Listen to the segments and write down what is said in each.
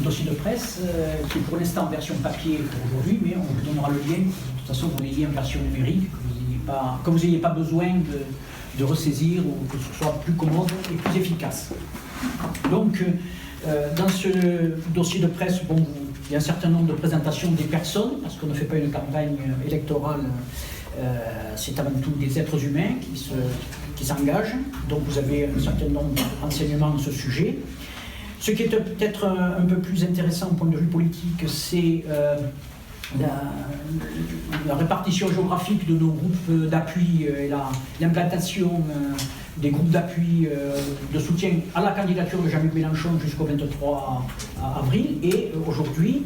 dossier de presse qui est pour l'instant en version papier pour aujourd'hui, mais on vous donnera le lien. De toute façon, vous l'ayez en version numérique, que vous n'ayez pas besoin de ressaisir ou que ce soit plus commode et plus efficace. Donc, dans ce dossier de presse, bon, il y a un certain nombre de présentations des personnes, parce qu'on ne fait pas une campagne électorale, c'est avant tout des êtres humains qui s'engagent. Donc vous avez un certain nombre d'enseignements à ce sujet. Ce qui est peut-être un peu plus intéressant au point de vue politique, c'est la répartition géographique de nos groupes d'appui et l'implantation des groupes d'appui de soutien à la candidature de Jean-Luc Mélenchon jusqu'au 23 avril et aujourd'hui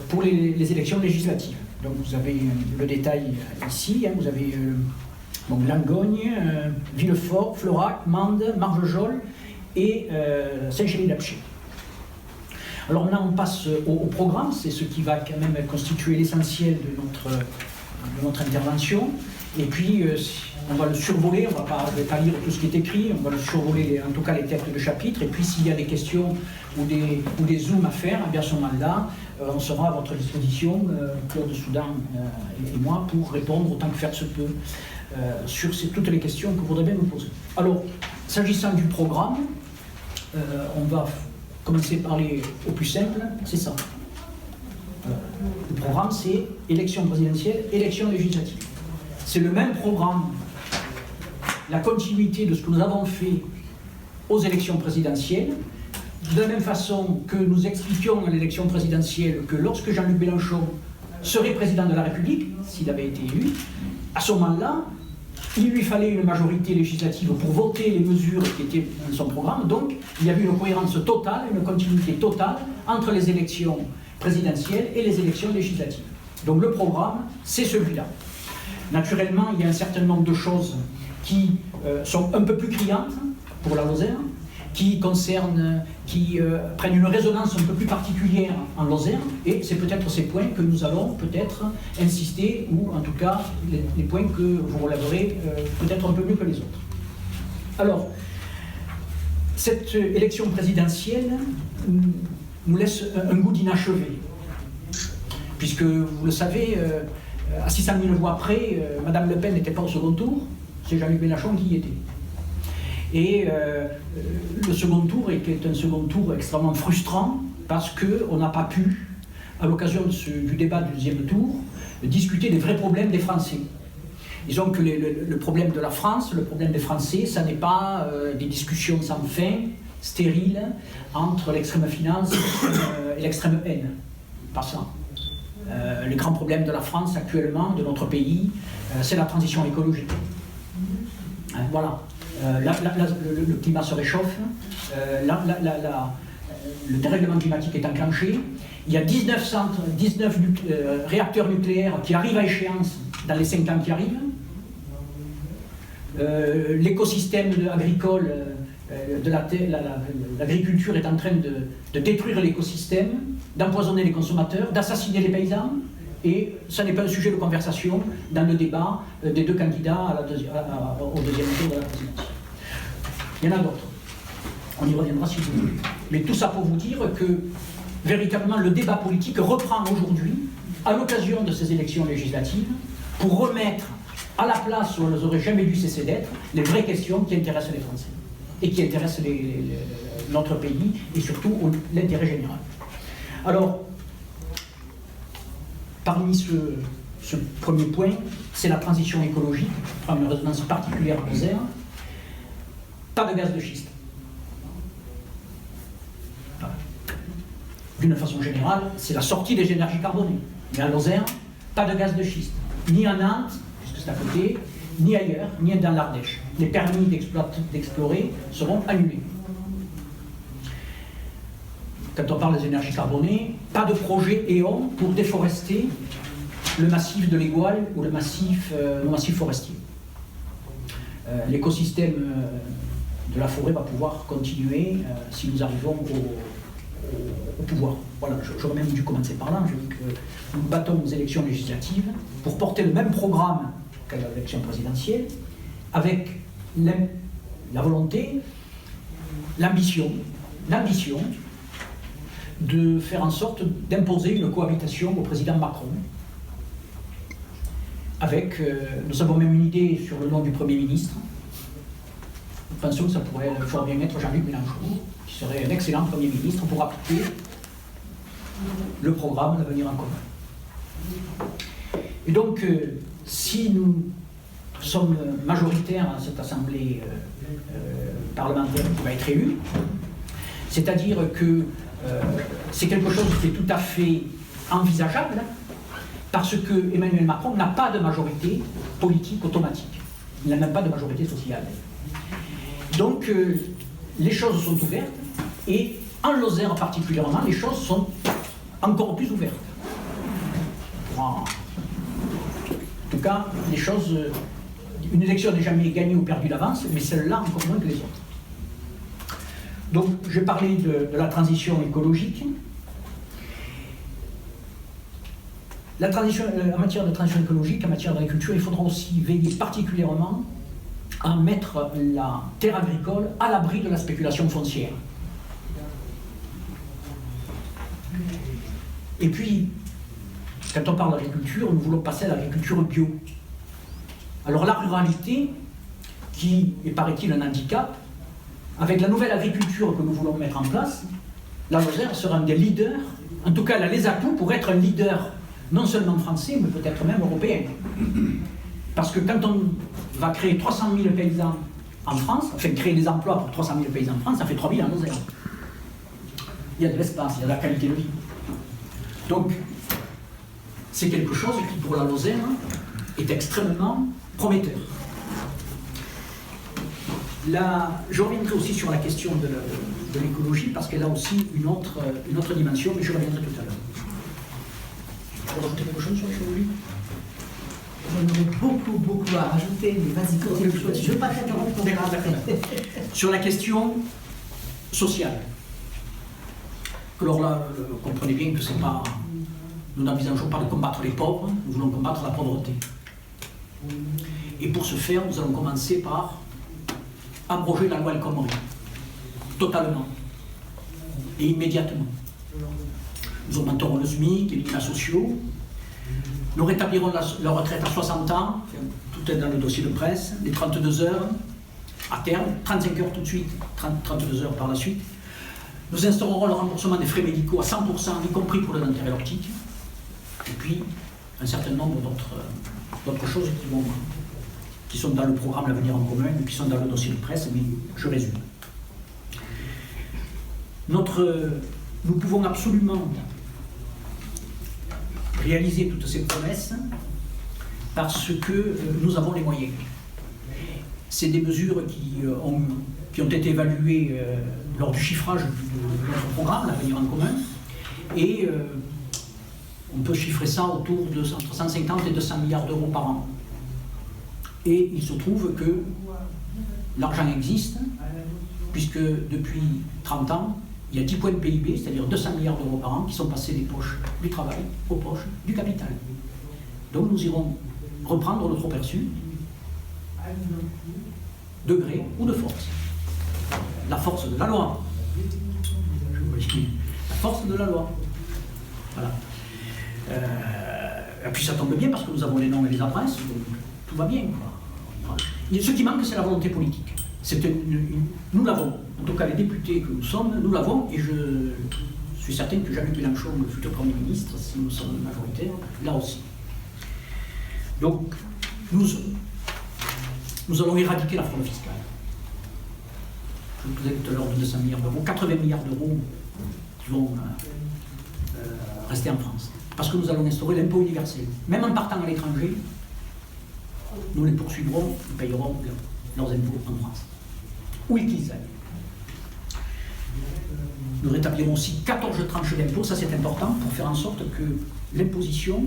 pour les élections législatives. Donc vous avez le détail ici, vous avez Langogne, Villefort, Florac, Mende, Marvejols et Saint-Gély-d'Apcher. Alors maintenant on passe au programme, c'est ce qui va quand même constituer l'essentiel de notre intervention. Et puis on va le survoler, on ne va pas lire tout ce qui est écrit, on va le survoler en tout cas les têtes de chapitre. Et puis s'il y a des questions ou des zooms à faire, eh bien à ce moment-là, on sera à votre disposition, Claude Soudan et moi, pour répondre autant que faire se peut sur toutes les questions que vous voudrez bien nous poser. Alors, s'agissant du programme, on va commencer par aller au plus simple, c'est ça. Le programme, c'est élection présidentielle, élection législative. C'est le même programme, la continuité de ce que nous avons fait aux élections présidentielles, de la même façon que nous expliquions à l'élection présidentielle que lorsque Jean-Luc Mélenchon serait président de la République, s'il avait été élu, à ce moment-là, il lui fallait une majorité législative pour voter les mesures qui étaient dans son programme. Donc, il y avait une cohérence totale, une continuité totale entre les élections présidentielles et les élections législatives. Donc, le programme, c'est celui-là. Naturellement, il y a un certain nombre de choses qui sont un peu plus criantes pour la Lozère, qui prennent une résonance un peu plus particulière en Lozère, et c'est peut-être ces points que nous allons peut-être insister, ou en tout cas les points que vous relèverez peut-être un peu mieux que les autres. Alors, cette élection présidentielle nous laisse un goût d'inachevé, puisque vous le savez, à 600 000 voix près, Madame Le Pen n'était pas au second tour, c'est Jean-Luc Mélenchon qui y était. Et le second tour est un second tour extrêmement frustrant parce qu'on n'a pas pu, à l'occasion du débat du deuxième tour, discuter des vrais problèmes des Français. Disons que le problème de la France, le problème des Français, ça n'est pas des discussions sans fin, stériles, entre l'extrême finance et l'extrême haine. Pas ça. Les grands problèmes de la France actuellement, de notre pays, c'est la transition écologique. Voilà. Le climat se réchauffe, le dérèglement climatique est enclenché, il y a 19 réacteurs nucléaires qui arrivent à échéance dans les 5 ans qui arrivent, l'écosystème agricole de l'agriculture est en train de détruire l'écosystème, d'empoisonner les consommateurs, d'assassiner les paysans, et ça n'est pas un sujet de conversation dans le débat des deux candidats au deuxième tour de la présidence. Il y en a d'autres. On y reviendra si vous voulez. Mais tout ça pour vous dire que, véritablement, le débat politique reprend aujourd'hui, à l'occasion de ces élections législatives, pour remettre à la place où elles n'auraient jamais dû cesser d'être, les vraies questions qui intéressent les Français et qui intéressent notre pays et surtout l'intérêt général. Alors, parmi ce premier point, c'est la transition écologique, qui prend une résonance particulière en Lozère. Pas de gaz de schiste. Voilà. D'une façon générale, c'est la sortie des énergies carbonées. Mais à Lozère, pas de gaz de schiste. Ni à Nantes, puisque c'est à côté, ni ailleurs, ni dans l'Ardèche. Les permis d'explorer seront annulés. Quand on parle des énergies carbonées, pas de projet éon pour déforester le massif de l'Égoal ou le massif forestier. L'écosystème de la forêt va pouvoir continuer si nous arrivons au pouvoir. Voilà, j'aurais même dû commencer par là. Je dis que nous battons aux élections législatives pour porter le même programme qu'à l'élection présidentielle, avec la volonté, l'ambition de faire en sorte d'imposer une cohabitation au président Macron. Avec, nous avons même une idée sur le nom du Premier ministre. Nous pensons que ça pourrait fort bien être Jean-Luc Mélenchon, qui serait un excellent Premier ministre pour appliquer le programme L'Avenir en commun. Et donc, si nous sommes majoritaires à cette assemblée parlementaire qui va être élue, c'est-à-dire que c'est quelque chose qui est tout à fait envisageable, parce que Emmanuel Macron n'a pas de majorité politique automatique. Il n'a même pas de majorité sociale. Donc, les choses sont ouvertes, et en Lozère particulièrement, les choses sont encore plus ouvertes. En tout cas, les choses... Une élection n'est jamais gagnée ou perdue d'avance, mais celle-là encore moins que les autres. Donc, j'ai parlé de la transition écologique. La transition, en matière de transition écologique, en matière d'agriculture, il faudra aussi veiller particulièrement à mettre la terre agricole à l'abri de la spéculation foncière. Et puis, quand on parle d'agriculture, nous voulons passer à l'agriculture bio. Alors la ruralité, qui est, paraît-il, un handicap, avec la nouvelle agriculture que nous voulons mettre en place, la Lozère sera un des leaders, en tout cas elle a les atouts pour être un leader, non seulement français, mais peut-être même européen. Parce que quand on va créer 300 000 paysans en France, enfin créer des emplois pour 300 000 paysans en France, ça fait 3 000 en Lozère. Il y a de l'espace, il y a de la qualité de vie. Donc, c'est quelque chose qui, pour la Lozère, est extrêmement prometteur. Là, je reviendrai aussi sur la question de l'écologie, parce qu'elle a aussi une autre dimension, mais je reviendrai tout à l'heure. Vous voulez rajouter quelque chose sur l'écologie? On aurait beaucoup à rajouter, mais vas-y, continue. Je ne veux pas t'interrompre. Sur la question sociale. Alors là, comprenez bien que c'est pas... Nous n'envisageons pas de combattre les pauvres, nous voulons combattre la pauvreté. Et pour ce faire, nous allons commencer par abroger la loi El Khomri, totalement et immédiatement. Nous augmenterons le SMIC, les minima sociaux, nous rétablirons la retraite à 60 ans, tout est dans le dossier de presse, les 32 heures à terme, 35 heures tout de suite, 32 heures par la suite. Nous instaurerons le remboursement des frais médicaux à 100%, y compris pour le dentaire et l'optique. Et puis, un certain nombre d'autres choses qui sont dans le programme L'Avenir en commun, et qui sont dans le dossier de presse, mais je résume. Nous pouvons absolument réaliser toutes ces promesses parce que nous avons les moyens. C'est des mesures qui ont été évaluées lors du chiffrage de notre programme, L'Avenir en commun, et on peut chiffrer ça autour de entre 150 et 200 milliards d'euros par an. Et il se trouve que l'argent existe, puisque depuis 30 ans, il y a 10 points de PIB, c'est-à-dire 200 milliards d'euros par an, qui sont passés des poches du travail aux poches du capital. Donc nous irons reprendre le trop-perçu, de gré ou de force. La force de la loi. La force de la loi. Voilà. Et puis ça tombe bien parce que nous avons les noms et les adresses, donc tout va bien, quoi. Ce qui manque, c'est la volonté politique. Nous l'avons, en tout cas les députés que nous sommes, nous l'avons, et je suis certain que Jean-Luc Mélenchon, le futur Premier ministre, si nous sommes majoritaires, là aussi. Donc, nous allons éradiquer la fraude fiscale. Je vous disais tout à l'heure de 200 milliards d'euros, 80 milliards d'euros qui vont rester en France. Parce que nous allons instaurer l'impôt universel. Même en partant à l'étranger, nous les poursuivrons, ils payeront leurs impôts en France. Où qu'ils aillent. Nous rétablirons aussi 14 tranches d'impôts, ça c'est important, pour faire en sorte que l'imposition,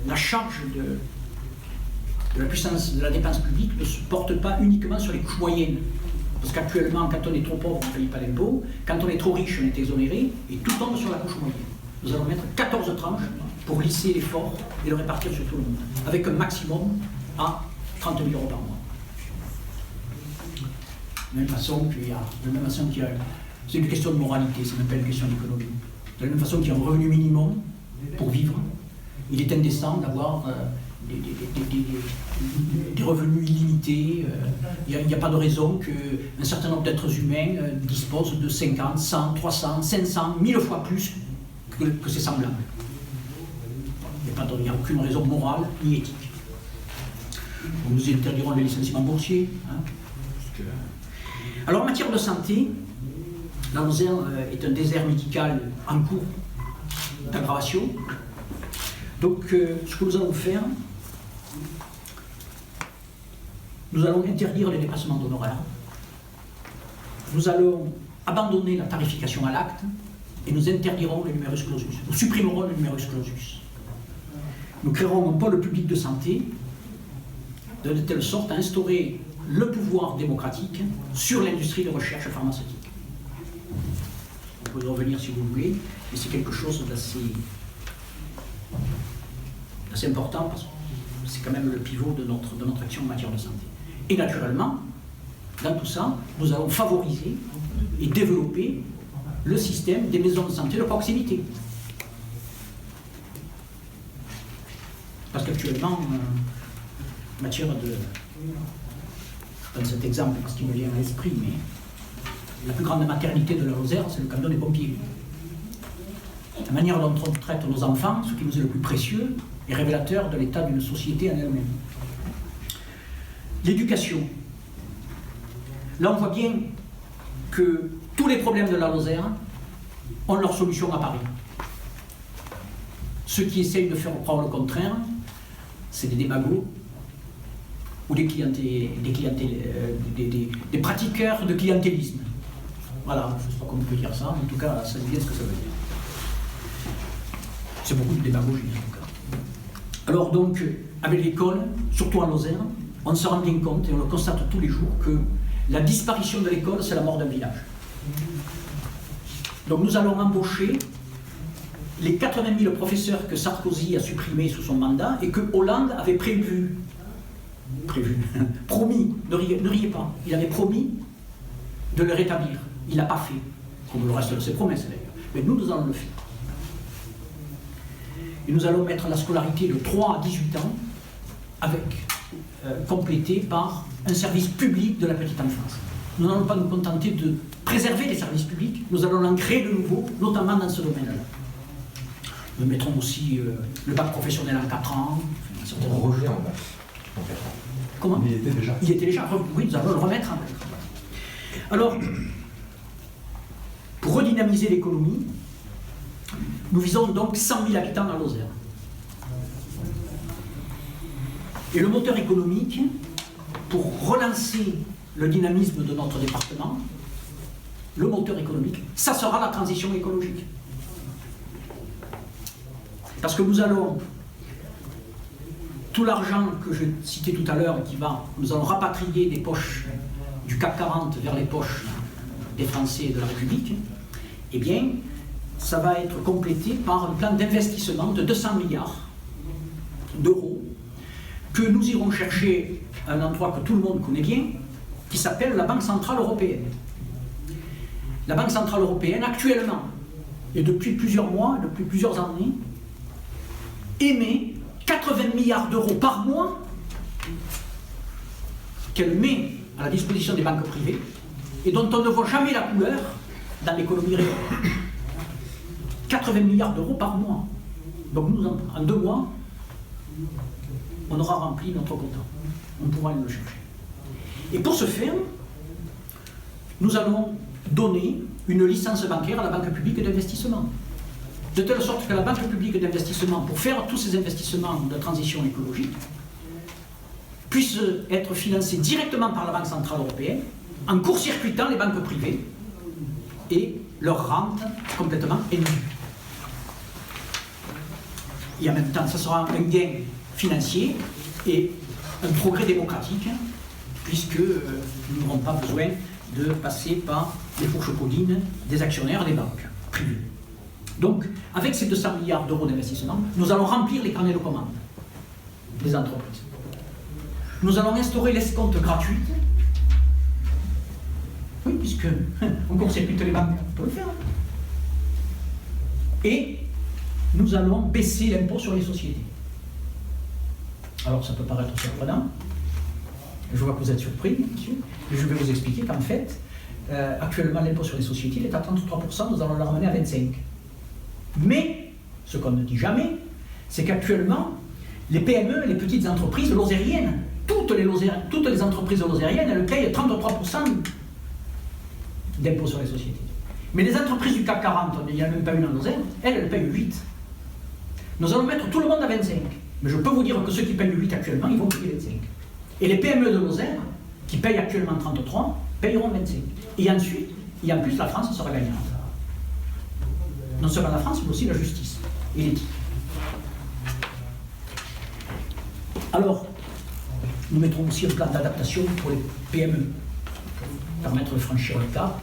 la charge de la puissance de la dépense publique ne se porte pas uniquement sur les couches moyennes. Parce qu'actuellement, quand on est trop pauvre, on ne paye pas d'impôts, quand on est trop riche, on est exonéré, et tout tombe sur la couche moyenne. Nous allons mettre 14 tranches pour lisser l'effort et le répartir sur tout le monde, avec un maximum à 30 000 euros par mois. De la même façon qu'il y a, c'est une question de moralité, c'est même pas une question d'économie. De la même façon qu'il y a un revenu minimum pour vivre, il est indécent d'avoir des revenus illimités. Il n'y a pas de raison qu'un certain nombre d'êtres humains disposent de 50, 100, 300, 500, 1000 fois plus que ses semblables. Il n'y a aucune raison morale ni éthique. Nous interdirons les licenciements boursiers. Alors en matière de santé, la Lozère est un désert médical en cours d'aggravation. Donc ce que nous allons faire, nous allons interdire les dépassements d'honoraires. Nous allons abandonner la tarification à l'acte et nous interdirons le numerus clausus. Nous supprimerons le numerus clausus. Nous créerons un pôle public de santé de telle sorte à instaurer le pouvoir démocratique sur l'industrie de recherche pharmaceutique. Vous pouvez revenir si vous voulez, mais c'est quelque chose d'assez important parce que c'est quand même le pivot de notre action en matière de santé. Et naturellement, dans tout ça, nous allons favoriser et développer le système des maisons de santé de proximité. Parce qu'actuellement, en matière de... Je donne cet exemple parce qu'il me vient à l'esprit, mais la plus grande maternité de la Lozère, c'est le canton des pompiers. La manière dont on traite nos enfants, ce qui nous est le plus précieux, est révélateur de l'état d'une société en elle-même. L'éducation. Là, on voit bien que tous les problèmes de la Lozère ont leur solution à Paris. Ceux qui essayent de faire croire le contraire, c'est des démagogues ou des pratiqueurs de clientélisme. Voilà, je ne sais pas comment on peut dire ça, en tout cas, ça dit bien ce que ça veut dire. C'est beaucoup de démagogie, en tout cas. Alors donc, avec l'école, surtout à Lozère, on se rend bien compte, et on le constate tous les jours, que la disparition de l'école, c'est la mort d'un village. Donc nous allons embaucher les 80 000 professeurs que Sarkozy a supprimés sous son mandat et que Hollande avait promis, ne riez pas, il avait promis de le rétablir. Il n'a pas fait, comme le reste de ses promesses d'ailleurs. Mais nous allons le faire. Et nous allons mettre la scolarité de 3 à 18 ans complétée par un service public de la petite enfance. Nous n'allons pas nous contenter de préserver les services publics, nous allons en créer de nouveaux, notamment dans ce domaine-là. Nous mettrons aussi le bac professionnel en 4 ans. Roger en bac en 4 ans. Comment ? Il était déjà. Il était déjà, oui, nous allons le remettre en 4 ans. Alors, pour redynamiser l'économie, nous visons donc 100 000 habitants dans Lozère. Et le moteur économique, pour relancer le dynamisme de notre département, le moteur économique, ça sera la transition écologique. Parce que nous allons, tout l'argent que je citais tout à l'heure, nous allons rapatrier des poches du CAC 40 vers les poches des Français et de la République, eh bien, ça va être complété par un plan d'investissement de 200 milliards d'euros que nous irons chercher à un endroit que tout le monde connaît bien, qui s'appelle la Banque Centrale Européenne. La Banque Centrale Européenne, actuellement, et depuis plusieurs mois, depuis plusieurs années, émet 80 milliards d'euros par mois qu'elle met à la disposition des banques privées et dont on ne voit jamais la couleur dans l'économie réelle. 80 milliards d'euros par mois. Donc nous, en 2 mois, on aura rempli notre quota. On pourra aller le chercher. Et pour ce faire, nous allons donner une licence bancaire à la Banque publique d'investissement. De telle sorte que la Banque publique d'investissement, pour faire tous ces investissements de transition écologique, puisse être financée directement par la Banque Centrale Européenne, en court-circuitant les banques privées et leur rente complètement élevée. Et en même temps, ça sera un gain financier et un progrès démocratique, puisque nous n'aurons pas besoin de passer par les fourches caudines des actionnaires des banques privées. Donc, avec ces 200 milliards d'euros d'investissement, nous allons remplir les carnets de commandes des entreprises. Nous allons instaurer l'escompte gratuite. Oui, puisque on court-circuite les banques, on peut le faire. Et nous allons baisser l'impôt sur les sociétés. Alors ça peut paraître surprenant, je vois que vous êtes surpris, monsieur, mais je vais vous expliquer qu'en fait, actuellement l'impôt sur les sociétés il est à 33%, nous allons le ramener à 25%. Mais, ce qu'on ne dit jamais, c'est qu'actuellement, les PME, les petites entreprises lozériennes, toutes les entreprises lozériennes, elles payent 33% d'impôt sur les sociétés. Mais les entreprises du CAC 40, il n'y en a même pas une en Lozère, elles payent 8%. Nous allons mettre tout le monde à 25%. Mais je peux vous dire que ceux qui payent 8 actuellement, ils vont payer 25. Et les PME de Lozère, qui payent actuellement 33, payeront 25. Et ensuite, en plus, la France sera gagnante. Non seulement la France, mais aussi la justice et l'éthique. Alors, nous mettrons aussi un plan d'adaptation pour les PME, pour permettre de franchir le cap.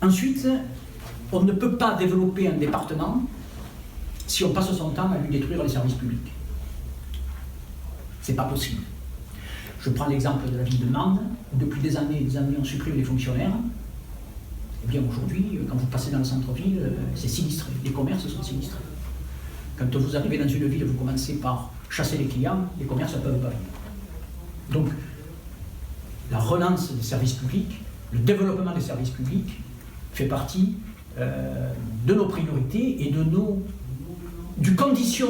Ensuite, on ne peut pas développer un département si on passe son temps à lui détruire les services publics. C'est pas possible. Je prends l'exemple de la ville de Mende, où depuis des années on supprime les fonctionnaires. Eh bien aujourd'hui, quand vous passez dans le centre-ville, c'est sinistré. Les commerces sont sinistrés. Quand vous arrivez dans une ville, vous commencez par chasser les clients, les commerces ne peuvent pas vivre. Donc, la relance des services publics, le développement des services publics fait partie de nos priorités et du condition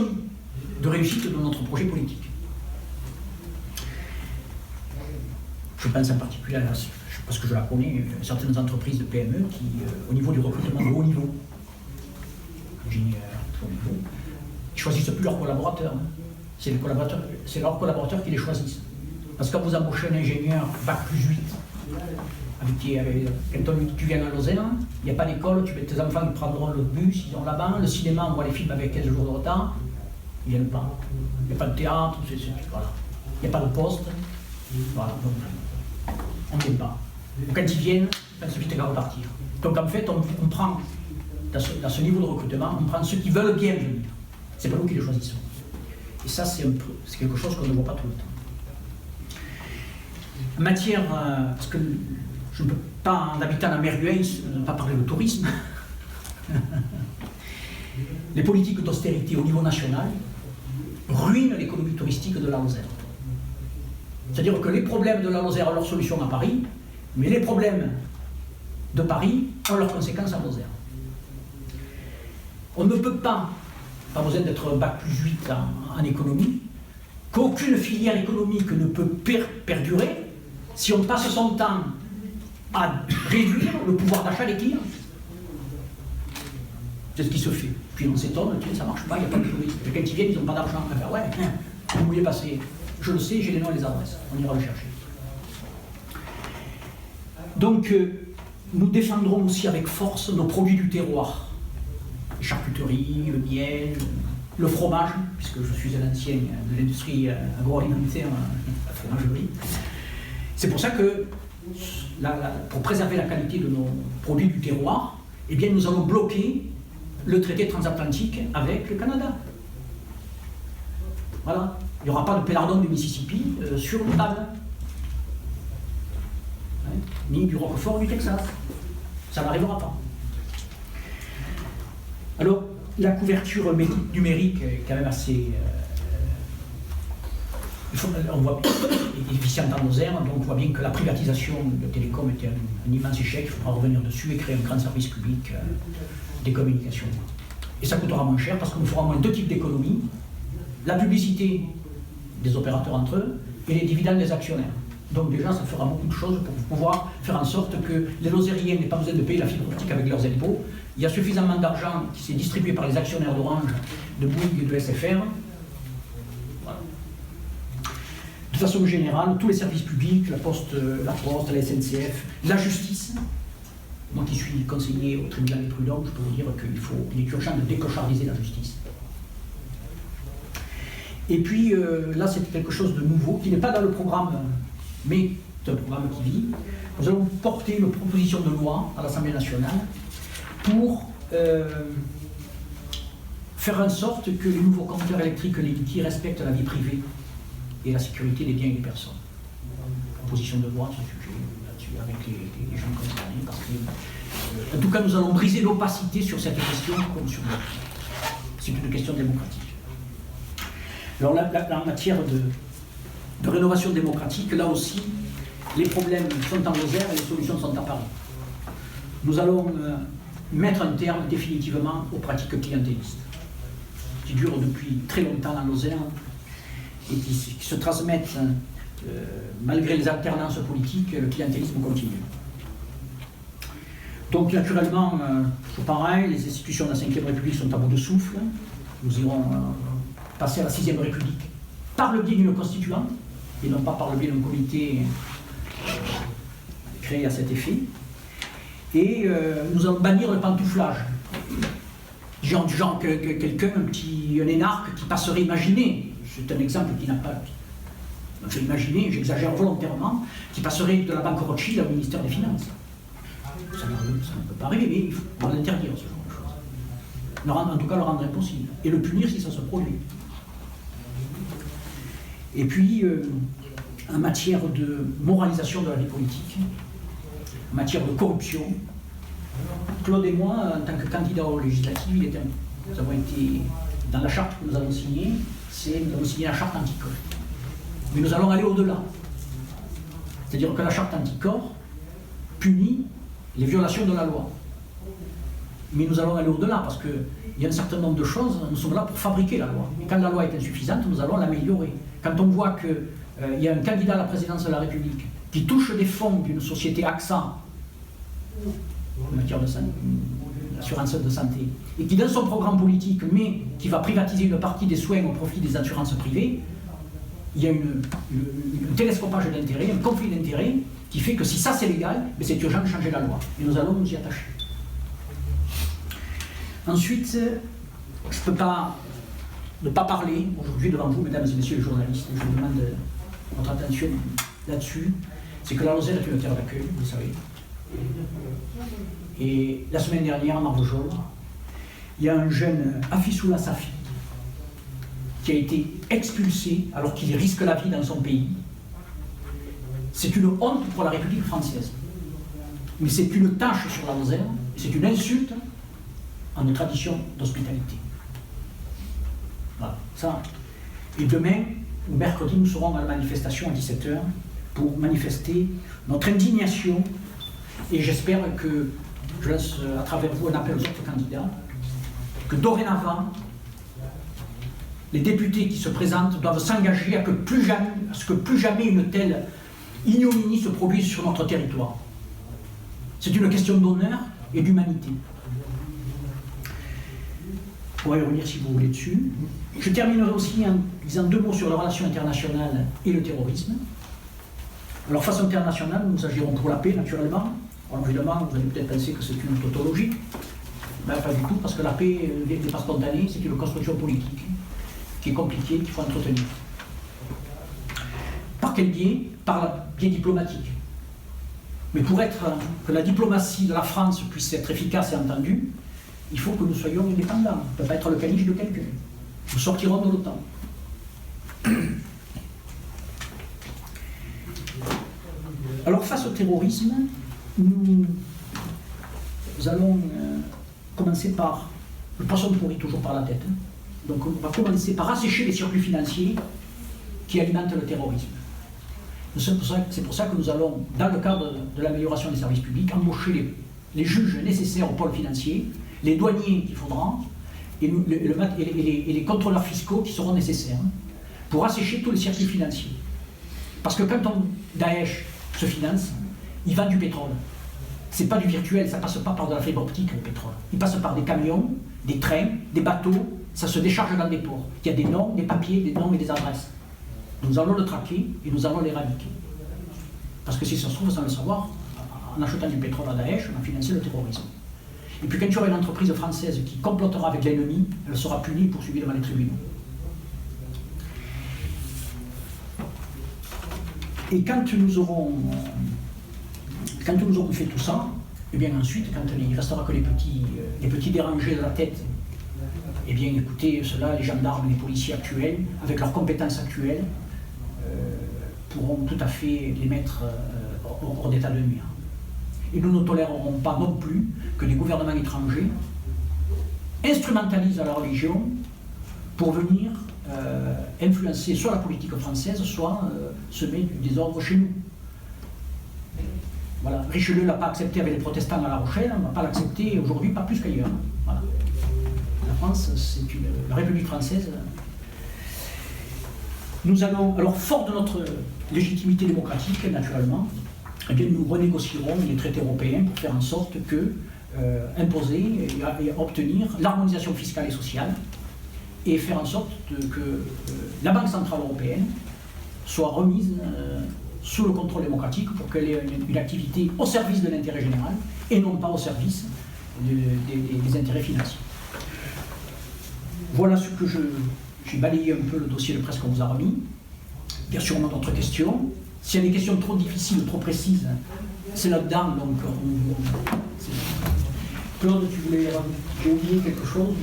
de réussite de notre projet politique. Je pense en particulier à, parce que je la connais, certaines entreprises de PME qui, au niveau du recrutement de haut niveau, ingénieurs, haut niveau, ils ne choisissent plus leurs collaborateurs. Hein. C'est leurs collaborateurs qui les choisissent. Parce que quand vous embauchez un ingénieur Bac plus 8, quand tu viens à Lozère, il n'y a pas d'école, tes enfants ils prendront le bus, ils ont là-bas, le cinéma, on voit les films avec 15 jours de retard, ils ne viennent pas. Il n'y a pas de théâtre, voilà. Il n'y a pas de poste, voilà. Donc, on ne vient pas. Quand ils viennent, il suffit qu'à repartir. Donc en fait, on prend, dans ce niveau de recrutement, on prend ceux qui veulent bien venir. C'est pas nous qui les choisissons. Et ça, c'est quelque chose qu'on ne voit pas tout le temps. En matière, parce que je ne peux pas, en habitant la mer Huens, ne pas parler de tourisme. Les politiques d'austérité au niveau national ruinent l'économie touristique de la Lozère. C'est-à-dire que les problèmes de la Lozère ont leur solution à Paris, mais les problèmes de Paris ont leurs conséquences en Lozère. On ne peut pas besoin d'être Bac plus 8 en économie, qu'aucune filière économique ne peut perdurer si on passe son temps à réduire le pouvoir d'achat des clients. C'est ce qui se fait. Puis on s'étonne, ça ne marche pas, il n'y a pas de tourisme. Et quand ils viennent, ils n'ont pas d'argent. Enfin, ouais, vous vouliez passer. Je le sais, j'ai les noms et les adresses. On ira le chercher. Donc, nous défendrons aussi avec force nos produits du terroir. Les charcuteries, le miel, le fromage, puisque je suis un ancien de l'industrie agroalimentaire, la fromagerie. C'est pour ça que, pour préserver la qualité de nos produits du terroir, eh bien, nous allons bloquer le traité transatlantique avec le Canada. Voilà. Il n'y aura pas de pélardon du Mississippi sur le table. Hein, ni du Roquefort du Texas. Ça n'arrivera pas. Alors, la couverture numérique est quand même assez... on voit efficiente en Lozère, donc on voit bien que la privatisation de Télécom était un immense échec. Il faudra revenir dessus et créer un grand service public des communications. Et ça coûtera moins cher parce qu'on fera moins deux types d'économies. La publicité des opérateurs entre eux et les dividendes des actionnaires. Donc déjà, ça fera beaucoup de choses pour pouvoir faire en sorte que les Lozériens n'aient pas besoin de payer la fibre optique avec leurs impôts. Il y a suffisamment d'argent qui s'est distribué par les actionnaires d'Orange, de Bouygues et de SFR. Voilà. De façon générale, tous les services publics, la Poste, la SNCF, la justice. Moi qui suis conseiller au tribunal des prud'hommes, je peux vous dire qu'il est urgent de déclochardiser la justice. Et puis là, c'est quelque chose de nouveau, qui n'est pas dans le programme, mais c'est un programme qui vit. Nous allons porter une proposition de loi à l'Assemblée nationale pour faire en sorte que les nouveaux compteurs électriques Linky respectent la vie privée et la sécurité des biens et des personnes. Proposition de loi à ce sujet, là-dessus, avec les gens concernés, parce que En tout cas, nous allons briser l'opacité sur cette question comme sur d'autres. C'est une question démocratique. Alors là, en matière de rénovation démocratique, là aussi, les problèmes sont en Lozère et les solutions sont à Paris. Nous allons mettre un terme définitivement aux pratiques clientélistes, qui durent depuis très longtemps en Lozère et qui se transmettent malgré les alternances politiques, le clientélisme continue. Donc naturellement, c'est pareil, les institutions de la Ve République sont à bout de souffle. Nous irons passer à la Sixième République par le biais d'une constituante, et non pas par le biais d'un comité créé à cet effet. Et nous allons bannir le pantouflage. Du genre que quelqu'un, un énarque qui passerait imaginer, c'est un exemple qui n'a pas... J'ai imaginé, j'exagère volontairement, qui passerait de la banque Rothschild au ministère des Finances. Ça ne peut pas arriver, mais il faut l'interdire, ce genre de choses. En tout cas, le rendre impossible. Et le punir si ça se produit. Et puis, en matière de moralisation de la vie politique, en matière de corruption, Claude et moi, en tant que candidats aux législatives, nous avons été, dans la charte que nous avons signée, nous avons signé la charte anticorps. Mais nous allons aller au-delà. C'est-à-dire que la charte anticorps punit les violations de la loi. Mais nous allons aller au-delà parce qu'il y a un certain nombre de choses, nous sommes là pour fabriquer la loi. Et quand la loi est insuffisante, nous allons l'améliorer. Quand on voit qu'il y a un candidat à la présidence de la République qui touche des fonds d'une société AXA, en matière d'assurance de santé, et qui dans son programme politique, mais qui va privatiser une partie des soins au profit des assurances privées, il y a un télescopage d'intérêts, un conflit d'intérêts, qui fait que si ça c'est légal, c'est urgent de changer la loi. Et nous allons nous y attacher. Ensuite, je ne peux pas ne pas parler aujourd'hui devant vous, mesdames et messieurs les journalistes, je vous demande votre attention là-dessus, c'est que la Lozère est une terre d'accueil, vous le savez. Et la semaine dernière, à Marvejols, il y a un jeune Afissoula Safi qui a été expulsé alors qu'il risque la vie dans son pays. C'est une honte pour la République française. Mais c'est une tâche sur la Lozère, c'est une insulte à nos traditions d'hospitalité. Voilà, ça. Et demain, ou mercredi, nous serons à la manifestation à 17h pour manifester notre indignation. Et j'espère que, je lance à travers vous un appel aux autres candidats, que dorénavant, les députés qui se présentent doivent s'engager à ce que plus jamais une telle ignominie se produise sur notre territoire. C'est une question d'honneur et d'humanité. On pourrait y revenir si vous voulez dessus. Je terminerai aussi en disant deux mots sur les relations internationales et le terrorisme. Alors, face internationale, nous agirons pour la paix, naturellement. Alors, évidemment, vous allez peut-être penser que c'est une tautologie. Ben, pas du tout, parce que la paix n'est pas spontanée, c'est une construction politique qui est compliquée, qu'il faut entretenir. Par quel biais? Par le biais diplomatique. Mais pour que la diplomatie de la France puisse être efficace et entendue, il faut que nous soyons indépendants. On ne peut pas être le caniche de quelqu'un. Nous sortirons de l'OTAN. Alors, face au terrorisme, nous allons commencer par le poisson pourri, toujours par la tête. Donc, on va commencer par assécher les circuits financiers qui alimentent le terrorisme. C'est pour ça que nous allons, dans le cadre de l'amélioration des services publics, embaucher les juges nécessaires au pôle financier, les douaniers qu'il faudra, et les contrôleurs fiscaux qui seront nécessaires pour assécher tous les circuits financiers. Parce que quand Daesh se finance, il vend du pétrole. C'est pas du virtuel, ça passe pas par de la fibre optique, le pétrole. Il passe par des camions, des trains, des bateaux, ça se décharge dans des ports. Il y a des noms, des papiers, des noms et des adresses. Nous allons le traquer et nous allons l'éradiquer. Parce que si ça se trouve, sans le savoir, en achetant du pétrole à Daesh, on a financé le terrorisme. Et puis quand il y aura une entreprise française qui complotera avec l'ennemi, elle sera punie et poursuivie devant les tribunaux. Et quand nous aurons fait tout ça, et bien ensuite, quand il ne restera que les petits dérangés de la tête, eh bien écoutez, ceux-là, les gendarmes, les policiers actuels, avec leurs compétences actuelles, pourront tout à fait les mettre hors d'état de nuire. Et nous ne tolérerons pas non plus que des gouvernements étrangers instrumentalisent la religion pour venir influencer soit la politique française, soit semer du désordre chez nous. Voilà. Richelieu ne l'a pas accepté avec les protestants à La Rochelle, on ne va pas l'accepter aujourd'hui, pas plus qu'ailleurs. Voilà. La France, c'est la République française. Nous allons, alors fort de notre légitimité démocratique, naturellement, eh bien, nous renégocierons les traités européens pour faire en sorte que imposer et obtenir l'harmonisation fiscale et sociale et faire en sorte que la Banque Centrale Européenne soit remise sous le contrôle démocratique pour qu'elle ait une activité au service de l'intérêt général et non pas au service des intérêts financiers. Voilà ce que j'ai balayé un peu le dossier de presse qu'on vous a remis. Bien sûr, on a d'autres questions. S'il y a des questions trop difficiles, trop précises, c'est là-dedans, donc Claude, tu voulais j'ai oublié quelque chose?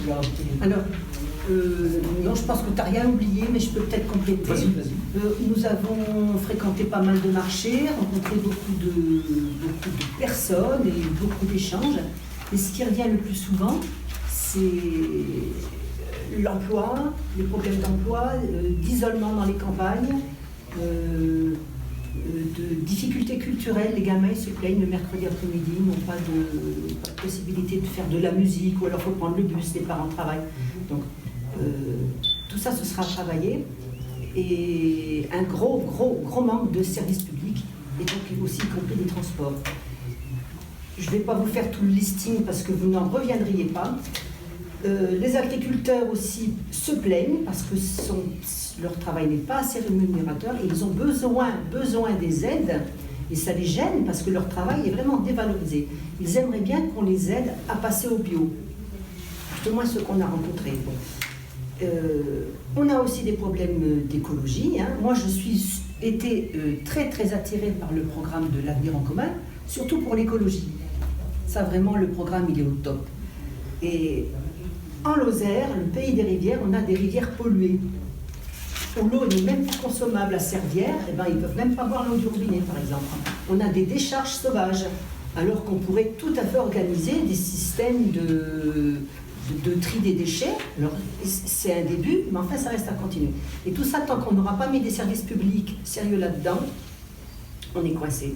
Alors, non, je pense que tu n'as rien oublié, mais je peux peut-être compléter. Vas-y, vas-y. Nous avons fréquenté pas mal de marchés, rencontré beaucoup de personnes et beaucoup d'échanges. Et ce qui revient le plus souvent, c'est l'emploi, les problèmes d'emploi, d'isolement dans les campagnes, de difficultés culturelles. Les gamins se plaignent le mercredi après-midi, n'ont pas de possibilité de faire de la musique, ou alors il faut prendre le bus, les parents travaillent. Donc tout ça, ce sera travaillé. Et un gros manque de services publics, et donc aussi y compris des transports. Je ne vais pas vous faire tout le listing parce que vous n'en reviendriez pas. Les agriculteurs aussi se plaignent parce que leur travail n'est pas assez rémunérateur et ils ont besoin des aides et ça les gêne parce que leur travail est vraiment dévalorisé. Ils aimeraient bien qu'on les aide à passer au bio. Tout au moins ceux qu'on a rencontrés. On a aussi des problèmes d'écologie. Hein. Moi, je suis été très attirée par le programme de l'Avenir en commun, surtout pour l'écologie. Ça, vraiment, le programme, il est au top. Et en Lozère, le pays des rivières, on a des rivières polluées. Où l'eau n'est même pas consommable à Servières, et ben, ils ne peuvent même pas boire l'eau du robinet, par exemple. On a des décharges sauvages, alors qu'on pourrait tout à fait organiser des systèmes de tri des déchets. Alors, c'est un début, mais enfin, ça reste à continuer. Et tout ça, tant qu'on n'aura pas mis des services publics sérieux là-dedans, on est coincé.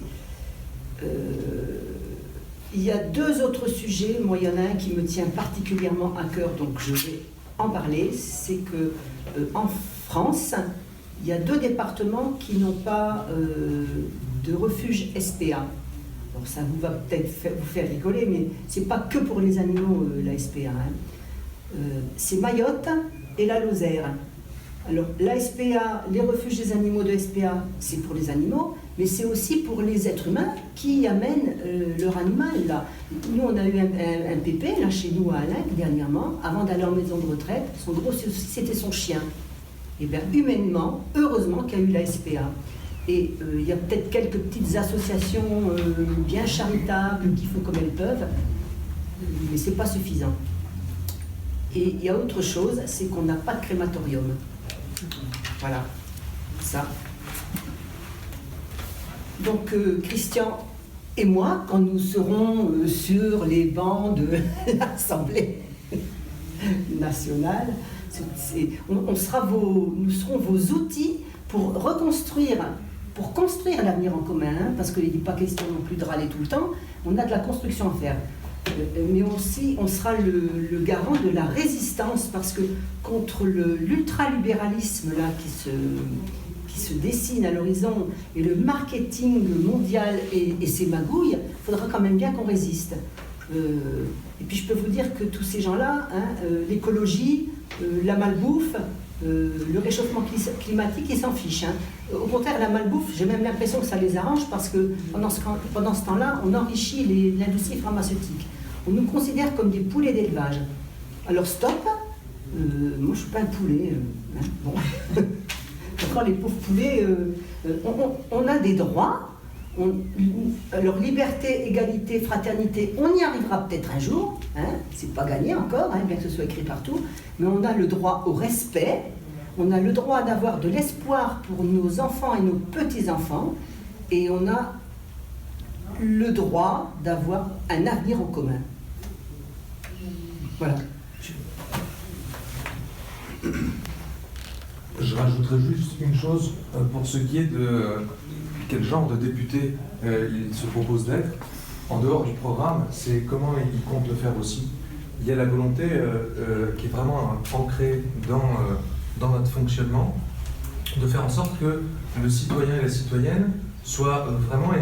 Il y a deux autres sujets. Moi, il y en a un qui me tient particulièrement à cœur, donc je vais en parler. C'est que en France, il y a 2 départements qui n'ont pas de refuge SPA. Alors, ça va peut-être vous faire rigoler, mais c'est pas que pour les animaux, la SPA. Hein. C'est Mayotte et la Lozère. Alors, la SPA, les refuges des animaux de SPA, c'est pour les animaux, mais c'est aussi pour les êtres humains qui amènent leur animal là. Nous, on a eu un pépé, là, chez nous à Alain, dernièrement, avant d'aller en maison de retraite. Son gros souci, c'était son chien. Et bien, humainement, heureusement qu'il y a eu la SPA. Et il y a peut-être quelques petites associations bien charitables qui font comme elles peuvent, mais ce n'est pas suffisant. Et il y a autre chose, c'est qu'on n'a pas de crématorium. Voilà, ça. Donc, Christian et moi, quand nous serons sur les bancs de l'Assemblée nationale, nous serons vos outils pour construire l'avenir en commun, hein, parce qu'il n'est pas question non plus de râler tout le temps, on a de la construction à faire. Mais aussi, on sera le garant de la résistance, parce que contre l'ultralibéralisme là qui se dessine à l'horizon, et le marketing mondial et ses magouilles, il faudra quand même bien qu'on résiste. Et puis je peux vous dire que tous ces gens-là, hein, l'écologie, la malbouffe, le réchauffement climatique, ils s'en fichent. Hein. Au contraire, la malbouffe, j'ai même l'impression que ça les arrange parce que pendant ce temps-là, on enrichit l'industrie pharmaceutique. On nous considère comme des poulets d'élevage. Alors stop, moi je ne suis pas un poulet. Hein, bon. Quand les pauvres poulets, on a des droits. Alors liberté, égalité, fraternité, on y arrivera peut-être un jour, hein, c'est pas gagné encore, hein, bien que ce soit écrit partout, mais on a le droit au respect, on a le droit d'avoir de l'espoir pour nos enfants et nos petits-enfants, et on a le droit d'avoir un avenir en commun. Voilà. Je rajouterai juste une chose pour ce qui est de quel genre de député il se propose d'être. En dehors du programme, c'est comment il compte le faire aussi. Il y a la volonté qui est vraiment ancrée dans notre fonctionnement de faire en sorte que le citoyen et la citoyenne soit vraiment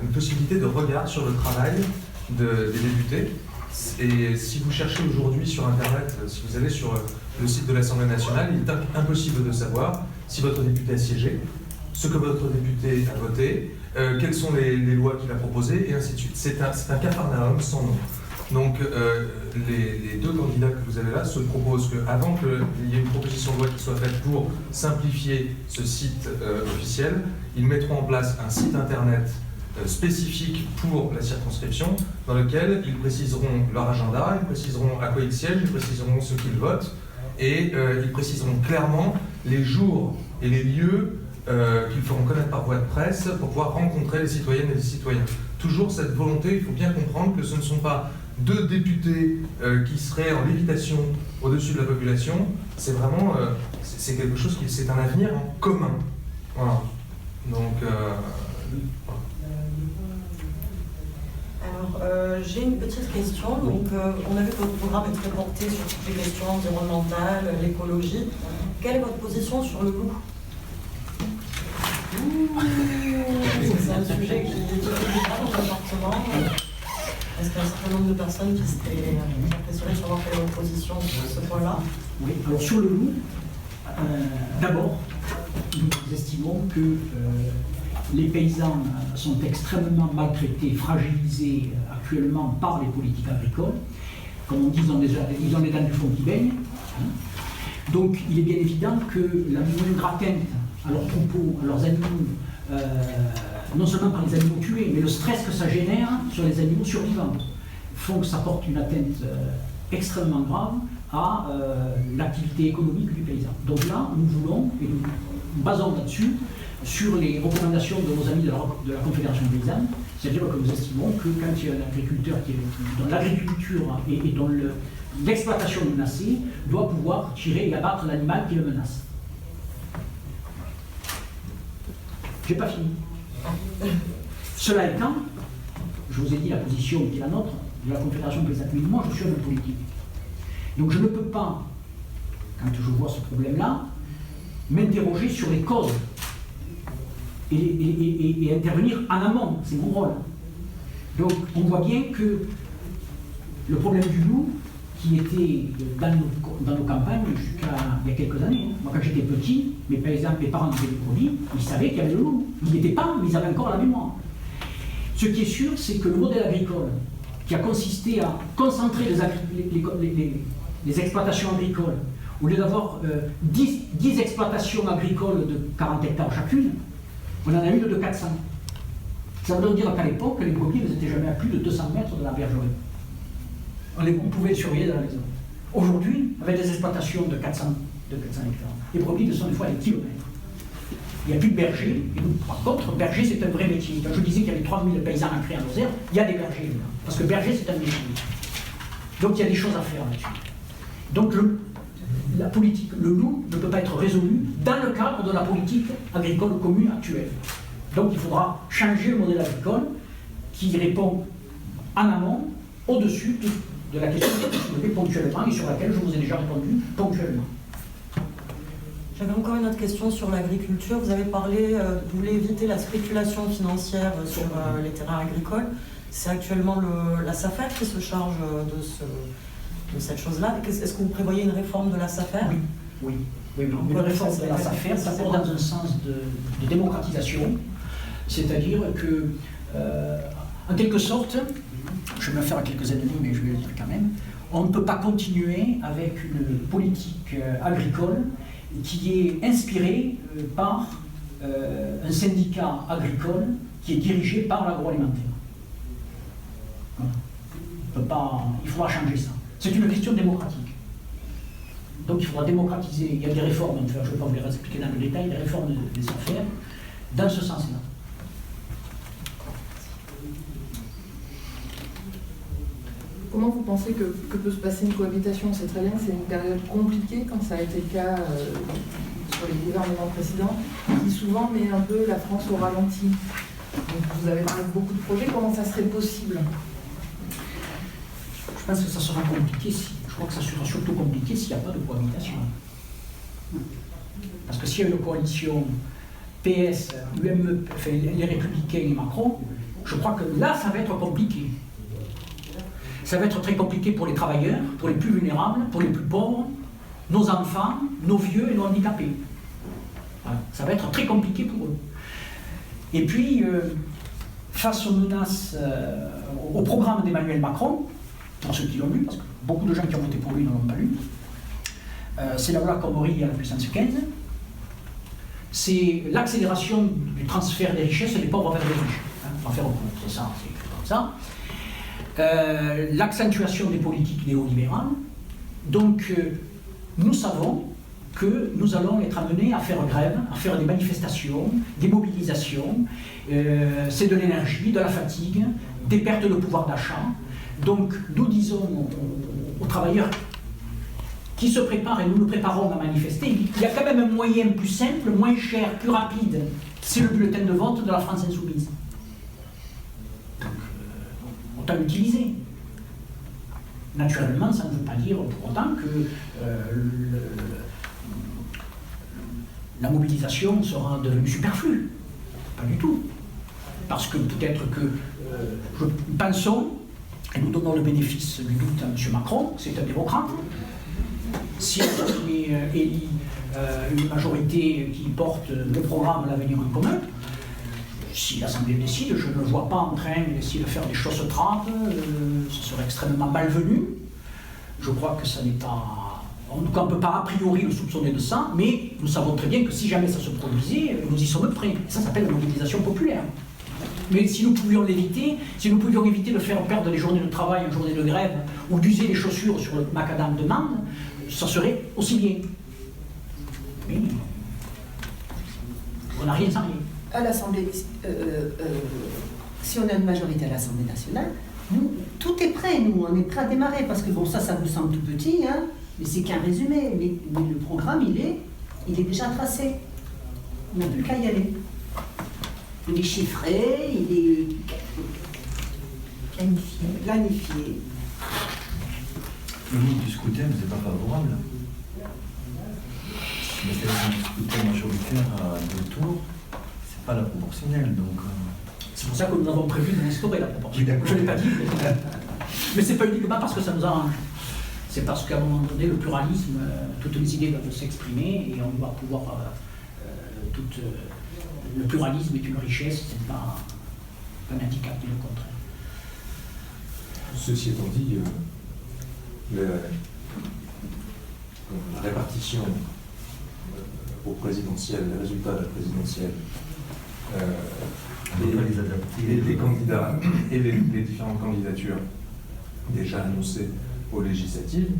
une possibilité de regard sur le travail des députés. Et si vous cherchez aujourd'hui sur Internet, si vous allez sur le site de l'Assemblée nationale, il est impossible de savoir si votre député a siégé, ce que votre député a voté, quelles sont les lois qu'il a proposées, et ainsi de suite. C'est un capharnaüm sans nom. Donc les deux candidats que vous avez là se proposent qu'avant qu'il y ait une proposition de loi qui soit faite pour simplifier ce site officiel, ils mettront en place un site internet spécifique pour la circonscription, dans lequel ils préciseront leur agenda, ils préciseront à quoi ils siègent, ils préciseront ce qu'ils votent, et ils préciseront clairement les jours et les lieux qu'ils feront connaître par voie de presse pour pouvoir rencontrer les citoyennes et les citoyens. Toujours cette volonté, il faut bien comprendre que ce ne sont pas deux députés qui seraient en lévitation au-dessus de la population, c'est vraiment, c'est quelque chose c'est un avenir en commun. Voilà. Donc, Alors, j'ai une petite question. Donc, on a vu que votre programme est très porté sur toutes les questions environnementales, l'écologie. Quelle est votre position sur le loup? C'est un sujet qui est délicat dans le département. Est-ce qu'il y a un certain nombre de personnes qui seraient impressionnées de savoir quelle est votre position sur ce point-là? Oui, alors sur le loup, d'abord, nous estimons que les paysans sont extrêmement maltraités, fragilisés actuellement par les politiques agricoles. Comme on dit, ils ont les dents du fond qui baignent. Donc il est bien évident que la moindre atteinte à leurs troupeaux, à leurs animaux, non seulement par les animaux tués, mais le stress que ça génère sur les animaux survivants, font que ça porte une atteinte extrêmement grave à l'activité économique du paysan. Donc là, nous voulons, et nous basons là-dessus, sur les recommandations de nos amis de la Confédération paysanne, c'est-à-dire que nous estimons que quand il y a un agriculteur dont l'agriculture et dont l'exploitation menacée, doit pouvoir tirer et abattre l'animal qui le menace. J'ai pas fini. Cela étant, je vous ai dit la position qui est la nôtre, de la Confédération paysanne. Mais moi, je suis homme politique. Donc je ne peux pas, quand je vois ce problème-là, m'interroger sur les causes et intervenir en amont. C'est mon rôle. Donc on voit bien que le problème du loup, qui était dans nos campagnes jusqu'à il y a quelques années. Moi, quand j'étais petit, mes parents avaient des produits, ils savaient qu'il y avait le loup. Ils n'étaient pas, mais ils avaient encore la mémoire. Ce qui est sûr, c'est que le modèle agricole, qui a consisté à concentrer les exploitations agricoles, au lieu d'avoir 10 exploitations agricoles de 40 hectares chacune, on en a une de 400. Ça veut donc dire qu'à l'époque, les brebis n'étaient jamais à plus de 200 mètres de la bergerie. On pouvait les surveiller dans la maison. Aujourd'hui, avec des exploitations de 400 hectares, les brebis sont des fois à des kilomètres. Il n'y a plus de bergers. Par contre, berger, c'est un vrai métier. Quand je disais qu'il y avait 3000 paysans ancrés en Lozère, il y a des bergers là. Parce que berger, c'est un métier. Donc il y a des choses à faire là-dessus. Donc la politique, le loup ne peut pas être résolu dans le cadre de la politique agricole commune actuelle. Donc il faudra changer le modèle agricole qui répond en amont, au-dessus de la question que vous soulevez ponctuellement et sur laquelle je vous ai déjà répondu ponctuellement. J'avais encore une autre question sur l'agriculture. Vous avez parlé, vous voulez éviter la spéculation financière sur les terrains agricoles. C'est actuellement la SAFER qui se charge de cette chose-là. Est-ce que vous prévoyez une réforme de la SAFER? Oui. Une réforme de la SAFER, ça va dans un sens de démocratisation. C'est-à-dire que, en quelque sorte, je vais me faire quelques ennemis, mais je vais le dire quand même, on ne peut pas continuer avec une politique agricole qui est inspirée par un syndicat agricole qui est dirigé par l'agroalimentaire. Voilà. Il faudra changer ça. C'est une question démocratique. Donc il faudra démocratiser. Il y a des réformes, je ne vais pas vous les expliquer dans le détail, des réformes des affaires dans ce sens-là. comment vous pensez que peut se passer une cohabitation? C'est très bien que c'est une période compliquée, quand ça a été le cas sur les gouvernements précédents, qui souvent met un peu la France au ralenti. Donc, vous avez parlé de beaucoup de projets, comment ça serait possible? Je pense que ça sera compliqué, je crois que ça sera surtout compliqué s'il n'y a pas de cohabitation. Parce que s'il y a une coalition PS, UME, enfin, les Républicains et Macron, je crois que là, ça va être compliqué. Ça va être très compliqué pour les travailleurs, pour les plus vulnérables, pour les plus pauvres, nos enfants, nos vieux et nos handicapés. Voilà. Ça va être très compliqué pour eux. Et puis, face aux menaces, au programme d'Emmanuel Macron, pour ceux qui l'ont lu, parce que beaucoup de gens qui ont voté pour lui ne l'ont pas lu, c'est la loi Khomri à la puissance 15, c'est l'accélération du transfert des richesses des pauvres vers les riches. On va faire recours, c'est ça, c'est comme ça. L'accentuation des politiques néolibérales. Donc, nous savons que nous allons être amenés à faire grève, à faire des manifestations, des mobilisations. C'est de l'énergie, de la fatigue, des pertes de pouvoir d'achat. Donc, nous disons aux travailleurs qui se préparent, et nous nous préparons à manifester, il y a quand même un moyen plus simple, moins cher, plus rapide. C'est le bulletin de vote de la France Insoumise. Donc, autant l'utiliser. Naturellement, ça ne veut pas dire pour autant que la mobilisation sera devenue superflue. Pas du tout. Parce que peut-être que, pensons, et nous donnons le bénéfice du doute à M. Macron, c'est un démocrate. Si on élit une majorité qui porte le programme L'avenir en commun, si l'Assemblée décide, je ne le vois pas en train d'essayer de faire des choses trappes, ce serait extrêmement malvenu. Je crois que ça n'est pas... En tout cas, on ne peut pas a priori le soupçonner de ça, mais nous savons très bien que si jamais ça se produisait, nous y sommes prêts. Ça s'appelle la mobilisation populaire. Mais si nous pouvions l'éviter, si nous pouvions éviter de faire perdre les journées de travail, une journée de grève, ou d'user les chaussures sur le macadam de Mende, ça serait aussi bien. Mais on n'a rien sans rien. À l'Assemblée, si on a une majorité à l'Assemblée nationale, nous, tout est prêt, nous, on est prêt à démarrer, parce que bon, ça vous semble tout petit, hein, mais c'est qu'un résumé, mais le programme, il est déjà tracé. On n'a plus qu'à y aller. Il est chiffré, il est planifié. Le mot du scrutin, vous n'êtes pas favorable. Mais c'est un scrutin majoritaire à 2 tours, c'est pas la proportionnelle, donc... C'est pour ça que nous avons prévu d'instaurer la proportionnelle. Oui, je ne l'ai pas dit, mais c'est pas uniquement parce que ça nous arrange. C'est parce qu'à un moment donné, le pluralisme, toutes les idées doivent s'exprimer et on doit pouvoir... le pluralisme est une richesse, c'est pas un handicap, bien au contraire. Ceci étant dit, la répartition au présidentiel, les résultats de la présidentielle, et les candidats et les différentes candidatures déjà annoncées aux législatives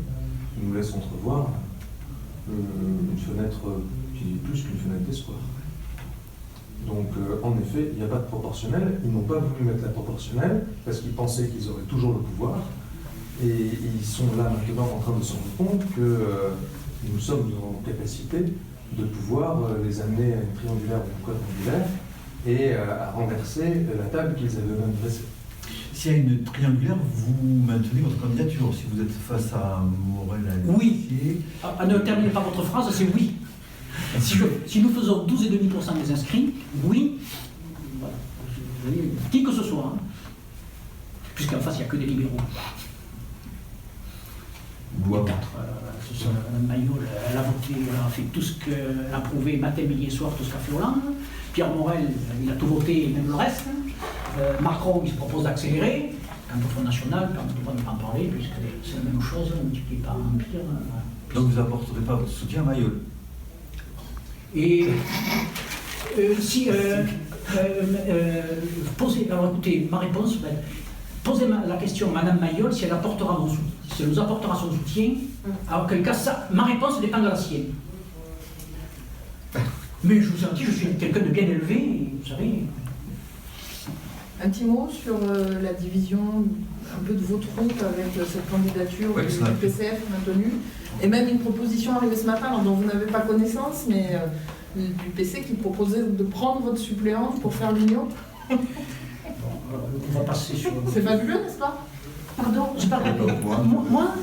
nous laissent entrevoir une fenêtre qui est plus qu'une fenêtre d'espoir. Donc, en effet, il n'y a pas de proportionnel. Ils n'ont pas voulu mettre la proportionnelle parce qu'ils pensaient qu'ils auraient toujours le pouvoir. Et ils sont là maintenant en train de se rendre compte que nous sommes en capacité de pouvoir les amener à une triangulaire ou une quadrangulaire et à renverser la table qu'ils avaient même dressée. S'il y a une triangulaire, vous maintenez votre candidature. Si vous êtes face à Morel, oui. Ne terminez pas votre phrase, c'est oui. Si nous faisons 12,5% des inscrits, oui, voilà. Qui que ce soit, hein. Puisqu'en face, il n'y a que des libéraux. Les 4, Mme Mayol, elle a voté, elle a fait tout ce qu'elle a prouvé matin, midi et soir, tout ce qu'a fait Hollande. Pierre Morel, il a tout voté, même le reste. Macron, il se propose d'accélérer. Quant au Front National, on ne peut pas en parler, puisque c'est la même chose, on ne multiplie pas en pire. Donc vous n'apporterez pas votre soutien à Mayol? Et si posez, alors écoutez, ma réponse, posez la question à Mme Mayol si elle apportera mon soutien, si elle nous apportera son soutien, alors quel cas ça, ma réponse dépend de la sienne. Mais je vous ai dit, je suis quelqu'un de bien élevé, vous savez. Un petit mot sur la division un peu de votre route avec cette candidature Oui, ça a du PCF maintenue, et même une proposition arrivée ce matin dont vous n'avez pas connaissance, mais du PC qui proposait de prendre votre suppléante pour faire l'union. Bon, on va passer sur... C'est fabuleux, n'est-ce pas? Pardon, je parle Moi. moi.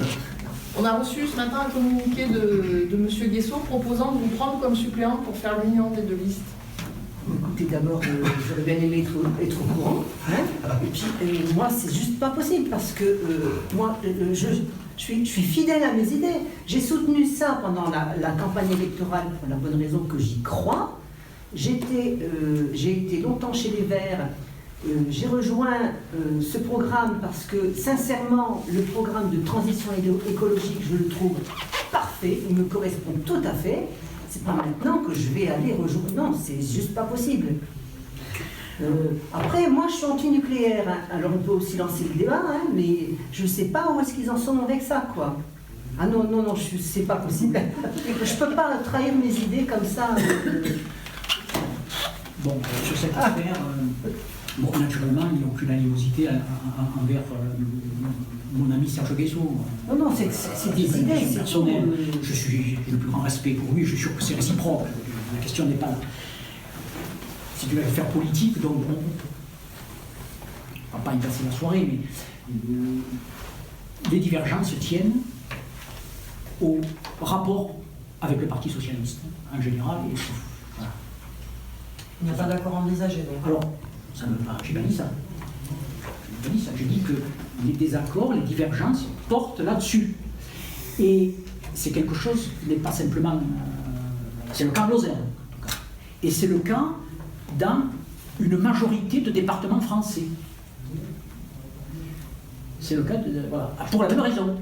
On a reçu ce matin un communiqué de M. Guessot proposant de vous prendre comme suppléante pour faire l'union des deux listes. Écoutez, d'abord, j'aurais bien aimé être au courant. Hein, et puis, moi, c'est juste pas possible parce que moi, je suis fidèle à mes idées. J'ai soutenu ça pendant la campagne électorale pour la bonne raison que j'y crois. J'ai été longtemps chez les Verts. J'ai rejoint ce programme parce que, sincèrement, le programme de transition écologique, je le trouve parfait. Il me correspond tout à fait. C'est pas maintenant que je vais aller rejoindre. Non, c'est juste pas possible. Après, moi, je suis anti-nucléaire. Hein. Alors, on peut aussi lancer le débat, hein, mais je ne sais pas où est-ce qu'ils en sont avec ça, quoi. Ah non, c'est pas possible. Je peux pas trahir mes idées comme ça. Bon, sur cette affaire, bon, naturellement, il n'y a aucune animosité envers mon ami Serge Guessot. Non, c'est des idées, c'est personnel. tout. J'ai le plus grand respect pour lui, je suis sûr que c'est réciproque. La question n'est pas là. C'est une affaire politique, donc on ne va pas y passer la soirée, mais les divergences tiennent au rapport avec le Parti Socialiste, en général. Et voilà. Il n'y a pas d'accord envisagé, donc. Alors, ça ne veut pas, j'ai pas dit ça. Je n'ai pas dit ça. J'ai dit que les désaccords, les divergences portent là-dessus. Et c'est quelque chose qui n'est pas simplement... c'est le cas de Lozère, en tout cas. Et c'est le cas dans une majorité de départements français. C'est le cas de... Voilà. Pour la même raison.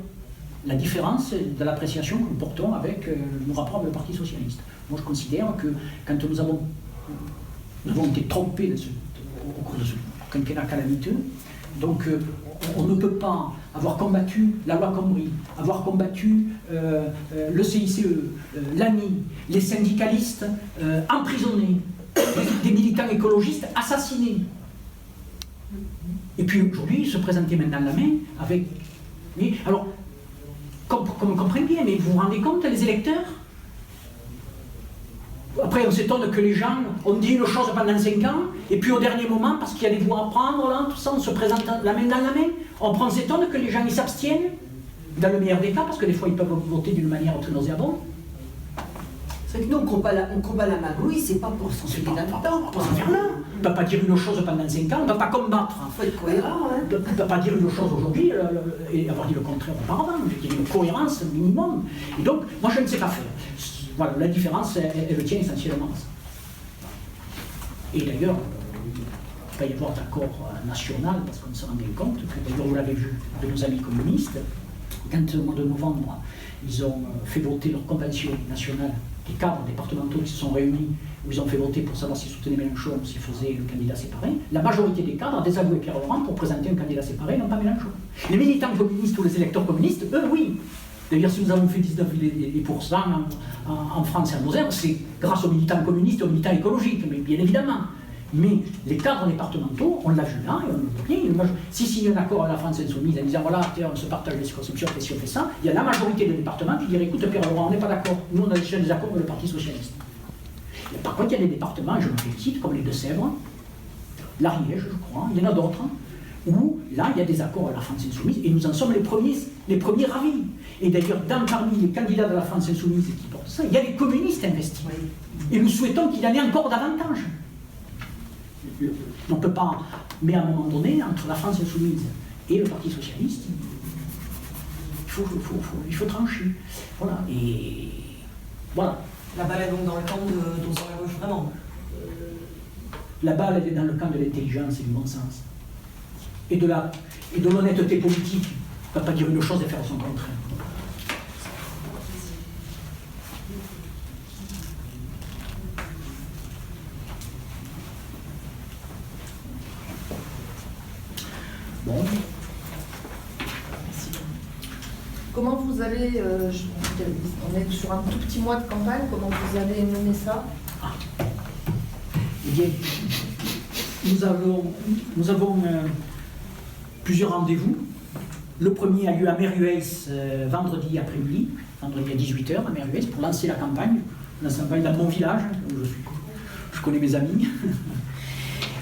La différence de l'appréciation que nous portons avec nos rapports avec le Parti Socialiste. Moi, je considère que quand nous avons été trompés au cours de ce quinquennat calamiteux, donc on ne peut pas avoir combattu la loi Khomri, avoir combattu le CICE, l'ANI, les syndicalistes emprisonnés, des militants écologistes assassinés. Et puis aujourd'hui, se présenter main dans la main avec... Mais, alors, comme on comprend bien, mais vous vous rendez compte, les électeurs? Après, on s'étonne que les gens ont dit une chose pendant 5 ans, et puis au dernier moment, parce qu'il y a des voix à prendre, là, tout ça, on se présente la main dans la main. On s'étonne que les gens ils s'abstiennent, dans le meilleur des cas, parce que des fois ils peuvent voter d'une manière très nauséabonde. C'est que nous, on combat la magouille, c'est pas pour s'en sortir là-dedans. Pour s'en faire là. On ne peut pas dire une chose pendant 5 ans, on ne peut pas combattre. Il faut être cohérent. Hein. On ne peut pas dire une chose aujourd'hui et avoir dit le contraire auparavant. Il y a une cohérence minimum. Et donc, moi je ne sais pas faire. Voilà, la différence, elle tient essentiellement à ça. Et d'ailleurs, il va y avoir d'accord national, parce qu'on se rend bien compte que, d'ailleurs, vous l'avez vu de nos amis communistes, quand au mois de novembre, ils ont fait voter leur convention nationale, les cadres départementaux qui se sont réunis, où ils ont fait voter pour savoir s'ils soutenaient Mélenchon ou s'ils faisaient le candidat séparé, la majorité des cadres a désavoué Pierre Laurent pour présenter un candidat séparé, non pas Mélenchon. Les militants communistes ou les électeurs communistes, eux, oui. D'ailleurs, si nous avons fait 19% en France et en Moselle, c'est grâce aux militants communistes et aux militants écologiques, mais bien évidemment. Mais les cadres départementaux, on l'a vu là, et on le voit bien. Si signe un accord à la France insoumise en disant voilà, on se partage les circonscriptions, et si on fait ça, il y a la majorité des départements qui dirait écoute, Pierre Laurent, on n'est pas d'accord. Nous, on a déjà des accords avec le Parti Socialiste. Et par contre, il y a des départements, je me félicite, comme les Deux-Sèvres, l'Ariège, je crois, il y en a d'autres, où là, il y a des accords à la France insoumise, et nous en sommes les premiers ravis. Et d'ailleurs, parmi les candidats de la France insoumise qui portent ça, il y a des communistes investis. Et nous souhaitons qu'il y en ait encore davantage. On ne peut pas, mais à un moment donné, entre la France insoumise et le Parti Socialiste, il faut trancher. Voilà. Et voilà. La balle est donc dans le camp d'Ozan Gauche, vraiment. La balle elle est dans le camp de l'intelligence et du bon sens. Et de l'honnêteté politique. On ne va pas dire une chose et faire son contraire. Bon. Comment vous allez, on est sur un tout petit mois de campagne, comment vous allez mener ça? Eh bien, nous avons plusieurs rendez-vous Le premier a lieu à Merueis vendredi après-midi, vendredi à 18h à Merueis, pour lancer la campagne. La campagne dans mon village, où je connais mes amis.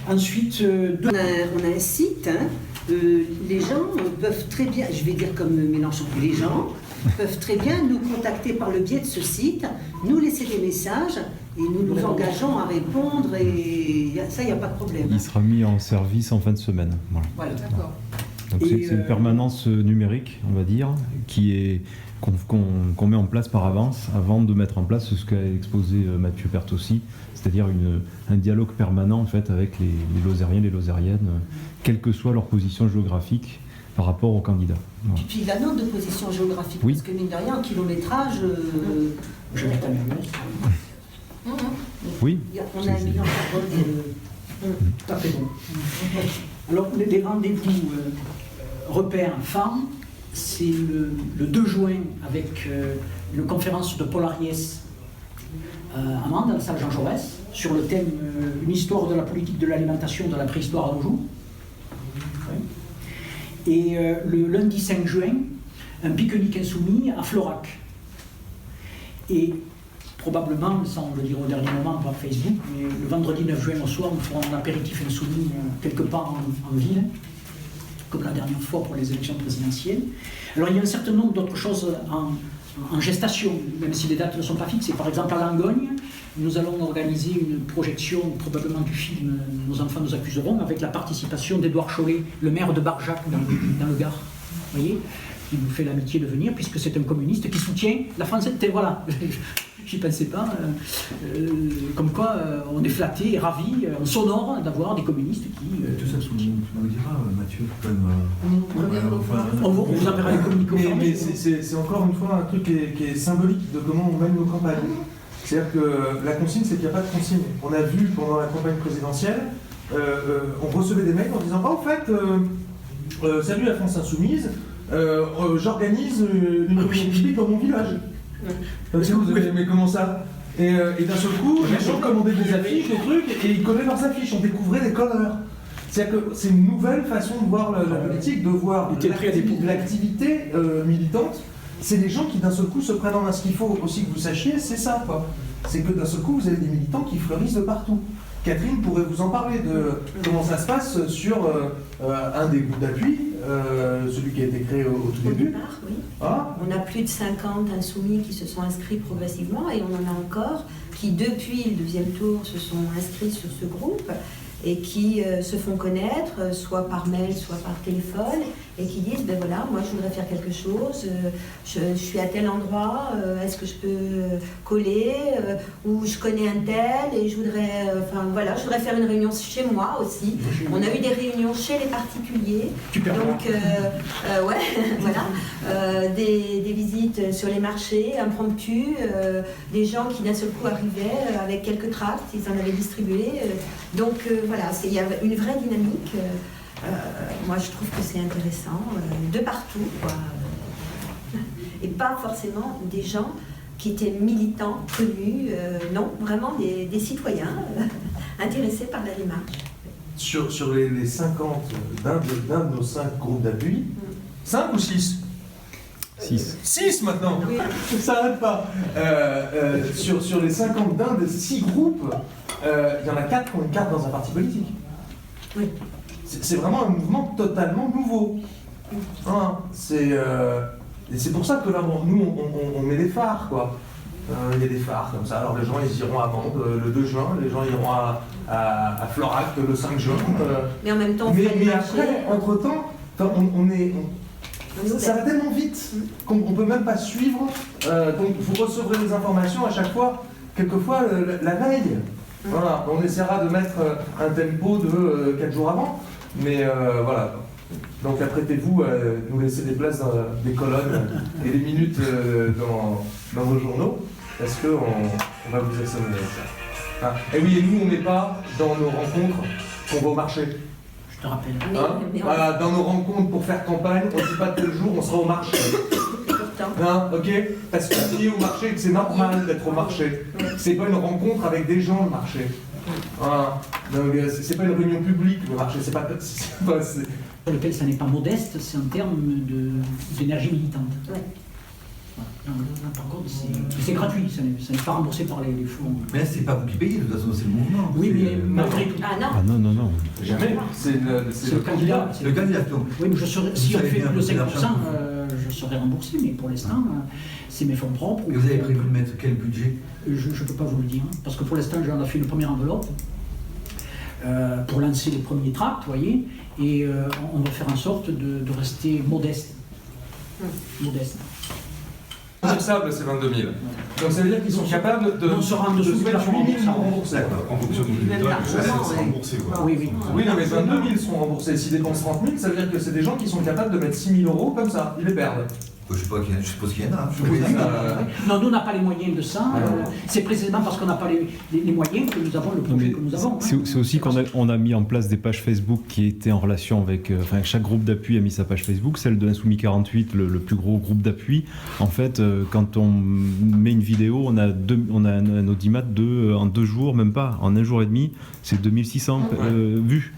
Ensuite, on a un site, hein, les gens peuvent très bien, je vais dire comme Mélenchon, les gens peuvent très bien nous contacter par le biais de ce site, nous laisser des messages et nous nous engageons à répondre et ça, il n'y a pas de problème. Il sera mis en service en fin de semaine. Voilà. D'accord. Donc c'est une permanence numérique, on va dire, qu'on met en place par avance, avant de mettre en place ce qu'a exposé Mathieu Pertossi, c'est-à-dire un dialogue permanent en fait, avec les Lozériens, les Lozériennes, quelle que soit leur position géographique par rapport aux candidats. Voilà. Et puis la note de position géographique, Oui. parce que mine de rien, en kilométrage, j'habite à Merueis. Oui. On a un bilan carbone. Tout à fait bon. Alors, les rendez-vous repères femmes, c'est le 2 juin avec une conférence de Paul Ariès à Mende, à la salle Jean Jaurès, sur le thème Une histoire de la politique de l'alimentation de la préhistoire à nos jours. Ouais. Et le lundi 5 juin, un pique-nique insoumis à Florac. Et probablement, sans le dire au dernier moment par Facebook, mais le vendredi 9 juin au soir, nous ferons un apéritif insoumis quelque part en ville, comme la dernière fois pour les élections présidentielles. Alors il y a un certain nombre d'autres choses en gestation, même si les dates ne sont pas fixées. Par exemple, à Langogne, nous allons organiser une projection probablement du film Nos enfants nous accuseront, avec la participation d'Édouard Chollet, le maire de Barjac dans le Gard. Vous voyez, qui nous fait l'amitié de venir, puisque c'est un communiste qui soutient la France. Voilà, j'y pensais pas. Comme quoi, on est flatté et ravi, on s'honore d'avoir des communistes qui. Tout ça, tu nous diras, Mathieu, quand même. On vous enverra les communiqués. Mais c'est encore une fois un truc qui est symbolique de comment on mène nos campagnes. C'est-à-dire que la consigne, c'est qu'il n'y a pas de consigne. On a vu pendant la campagne présidentielle, on recevait des mails en disant en fait, salut la France Insoumise, j'organise une réunion publique dans mon village. Parce que vous avez, mais comment ça? Et d'un seul coup, les gens commandaient des affiches, des trucs, et ils collaient leurs affiches, on découvrait des colleurs. C'est-à-dire que c'est une nouvelle façon de voir la politique, de voir l'activité militante. C'est des gens qui d'un seul coup se prennent en main. Ce qu'il faut aussi que vous sachiez, c'est ça, quoi. C'est que d'un seul coup, vous avez des militants qui fleurissent de partout. Catherine pourrait vous en parler de comment ça se passe sur un des groupes d'appui, celui qui a été créé au tout début. Départ, oui. Ah. On a plus de 50 insoumis qui se sont inscrits progressivement et on en a encore qui, depuis le deuxième tour, se sont inscrits sur ce groupe et qui se font connaître, soit par mail, soit par téléphone, et qui disent, ben voilà, moi je voudrais faire quelque chose, je suis à tel endroit, est-ce que je peux coller, ou je connais un tel, et je voudrais, voilà, je voudrais faire une réunion chez moi aussi. On a eu des réunions chez les particuliers, donc, ouais, voilà, des visites sur les marchés, impromptues, des gens qui d'un seul coup arrivaient avec quelques tracts, ils en avaient distribué, donc voilà, il y a une vraie dynamique. Moi, je trouve que c'est intéressant, de partout, quoi. Et pas forcément des gens qui étaient militants, connus, non, vraiment des citoyens intéressés par la démarche. Sur les 50 d'un de nos 5 groupes d'appui, 5 ou 6 6. 6 maintenant. Oui. Ça n'arrête pas. Sur les 50 d'un des 6 groupes, il y en a 4 qui ont une carte dans un parti politique. Oui. C'est vraiment un mouvement totalement nouveau. Hein, et c'est pour ça que là, nous, on met des phares, quoi. Il y a des phares comme ça. Alors les gens, ils iront à Mende le 2 juin, les gens iront à Florac le 5 juin. Mais en même temps, mais après, entre-temps, ça va tellement vite qu'on ne peut même pas suivre. Donc vous recevrez des informations à chaque fois, quelquefois la veille. Voilà, on essaiera de mettre un tempo de 4 jours avant. Mais voilà. Donc apprêtez-vous à nous laisser des places dans des colonnes et des minutes dans vos journaux, parce qu'on va vous assommer avec ça. Ah. Et oui, et nous, on n'est pas dans nos rencontres qu'on va au marché. Je te rappelle. Voilà, dans nos rencontres pour faire campagne, on ne dit pas tel jour, on sera au marché. Non, ok. Parce que si au marché, c'est normal d'être au marché. C'est pas une rencontre avec des gens, le marché. Voilà. Donc c'est pas une réunion publique, le marché. C'est pas Pour lequel ça n'est pas modeste, c'est en termes d'énergie militante. Ouais. Voilà. Là, par contre, c'est gratuit, ça n'est pas remboursé par les fonds. Mais là, c'est pas vous qui payez, de toute façon, c'est le mouvement. Oui, C'est, mais malgré tout. Ah non. Ah non, non, non. Jamais. C'est le candidat. Le candidat, donc. Oui, mais si on savez fait bien le voter 5%, l'argent. je serai remboursé, mais pour l'instant, c'est mes fonds propres. Et vous avez prévu de mettre quel budget? Je ne peux pas vous le dire, parce que pour l'instant, j'en ai fait une première enveloppe pour lancer les premiers tracts, vous voyez, et on va faire en sorte de rester modeste. Modeste. Remboursable, c'est 22 000. Donc ça veut dire qu'ils sont capables de On sera en dessous du plafond remboursable. remboursés. En fonction du Même résultat, largement, c'est ouais. remboursé. Quoi. Oui, oui. Oui, non, mais 22 000 seront remboursés. S'ils dépensent 30 000, ça veut dire que c'est des gens qui sont capables de mettre 6 000 euros comme ça. Ils les perdent. Je suppose qu'il y en a. Hein. Oui, ça- non, nous, on n'a pas les moyens de ça. C'est précisément parce qu'on n'a pas les moyens que nous avons le Non, projet mais que nous avons. c'est aussi qu'on a mis en place des pages Facebook qui étaient en relation avec... Enfin, chaque groupe d'appui a mis sa page Facebook. Celle de l'Insoumis 48, le plus gros groupe d'appui. En fait, quand on met une vidéo, on a un audimat en 2 jours, même pas, en 1 jour et demi, c'est 2600 vues.